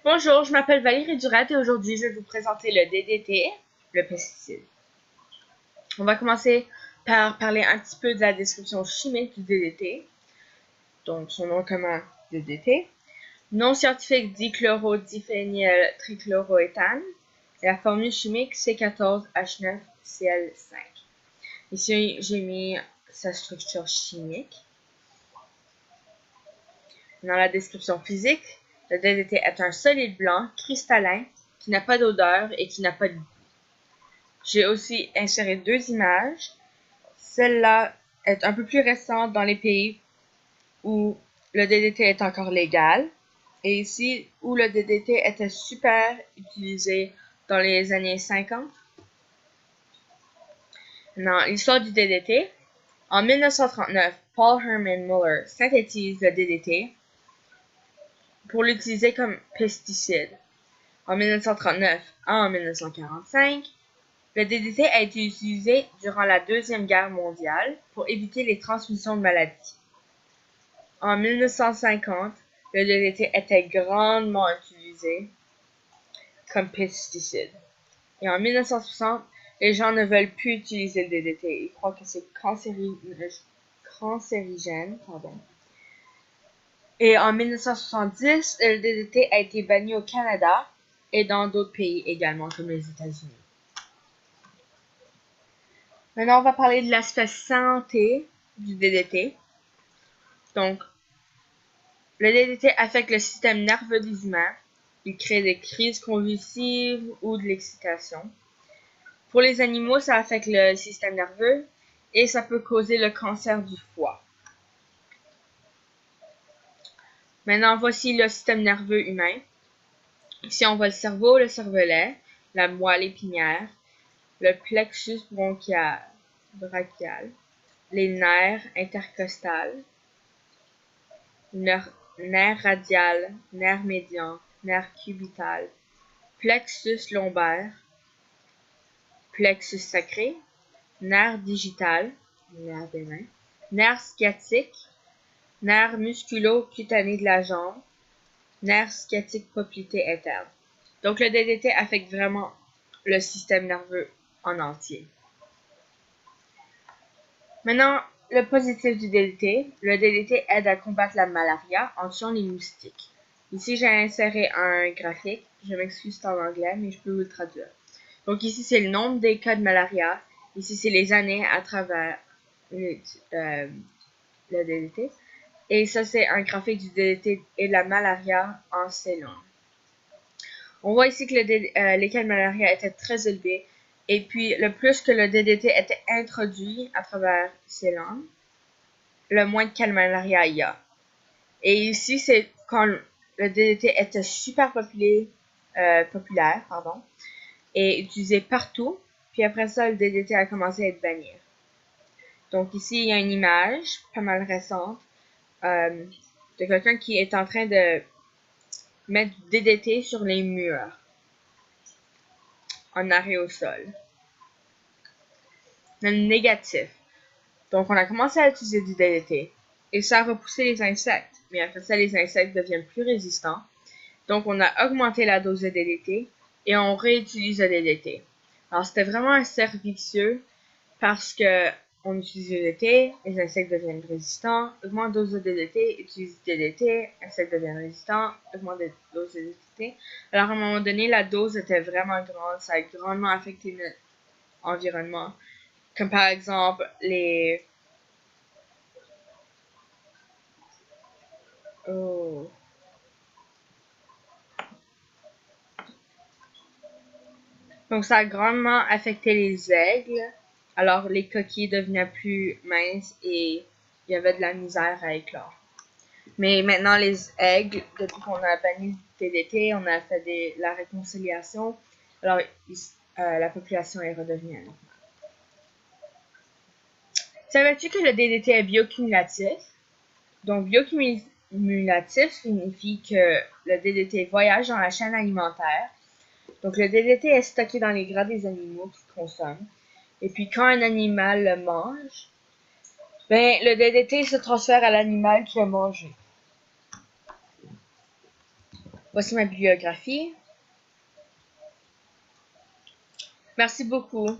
Bonjour, je m'appelle Valérie Durat et aujourd'hui je vais vous présenter le DDT, le pesticide. On va commencer par parler un petit peu de la description chimique du DDT, donc son nom commun DDT, nom scientifique dichlorodiphényltrichloroéthane, et la formule chimique C14H9Cl5. Ici j'ai mis sa structure chimique. Dans la description physique, le DDT est un solide blanc cristallin qui n'a pas d'odeur et qui n'a pas de goût. J'ai aussi inséré deux images. Celle-là est un peu plus récente dans les pays où le DDT est encore légal. Et ici, où le DDT était super utilisé dans les années 50. Dans l'histoire du DDT, en 1939, Paul Herman Muller synthétise le DDT pour l'utiliser comme pesticide. En 1939 à 1945, le DDT a été utilisé durant la Deuxième Guerre mondiale pour éviter les transmissions de maladies. En 1950, le DDT était grandement utilisé comme pesticide. Et en 1960, les gens ne veulent plus utiliser le DDT. Ils croient que c'est cancérigène. Et en 1970, le DDT a été banni au Canada et dans d'autres pays également, comme les États-Unis. Maintenant, on va parler de l'aspect santé du DDT. Donc, le DDT affecte le système nerveux des humains. Il crée des crises convulsives ou de l'excitation. Pour les animaux, ça affecte le système nerveux et ça peut causer le cancer du foie. Maintenant, voici le système nerveux humain. Ici, on voit le cerveau, le cervelet, la moelle épinière, le plexus brachial, les nerfs intercostales, nerf radial, nerf médian, nerf cubital, plexus lombaire, plexus sacré, nerf digital, nerf des mains, nerf sciatique, nerf musculo-cutané de la jambe, nerf sciatique poplité interne. Donc le DDT affecte vraiment le système nerveux en entier. Maintenant, le positif du DDT. Le DDT aide à combattre la malaria en tuant les moustiques. Ici, j'ai inséré un graphique. Je m'excuse, c'est en anglais, mais je peux vous le traduire. Donc ici, c'est le nombre des cas de malaria. Ici, c'est les années à travers le DDT. Et ça, c'est un graphique du DDT et de la malaria en Ceylan. On voit ici que les cas de malaria étaient très élevés. Et puis, le plus que le DDT était introduit à travers Ceylan, le moins de cas de malaria il y a. Et ici, c'est quand le DDT était super populaire, et utilisé partout. Puis après ça, le DDT a commencé à être banni. Donc ici, il y a une image pas mal récente de quelqu'un qui est en train de mettre du DDT sur les murs en arrêt au sol. Le négatif. Donc on a commencé à utiliser du DDT et ça a repoussé les insectes. Mais après ça, les insectes deviennent plus résistants. Donc on a augmenté la dose de DDT et on réutilise le DDT. Alors c'était vraiment un cercle vicieux parce que on utilise le DDT, les insectes deviennent résistants, augmente la dose de DDT, utilise le DDT, insectes deviennent résistants, augmente la dose de DDT. Alors à un moment donné, la dose était vraiment grande, ça a grandement affecté notre environnement. Comme par exemple les... Oh. Donc ça a grandement affecté les aigles. Alors les coquilles devenaient plus minces et il y avait de la misère à éclore. Mais maintenant les aigles, depuis qu'on a banni le DDT, on a fait la réconciliation. Alors la population est redevenue normale. Savais-tu que le DDT est biocumulatif? Donc biocumulatif signifie que le DDT voyage dans la chaîne alimentaire. Donc le DDT est stocké dans les gras des animaux qu'ils consomment. Et puis quand un animal le mange, le DDT se transfère à l'animal qui a mangé. Voici ma bibliographie. Merci beaucoup.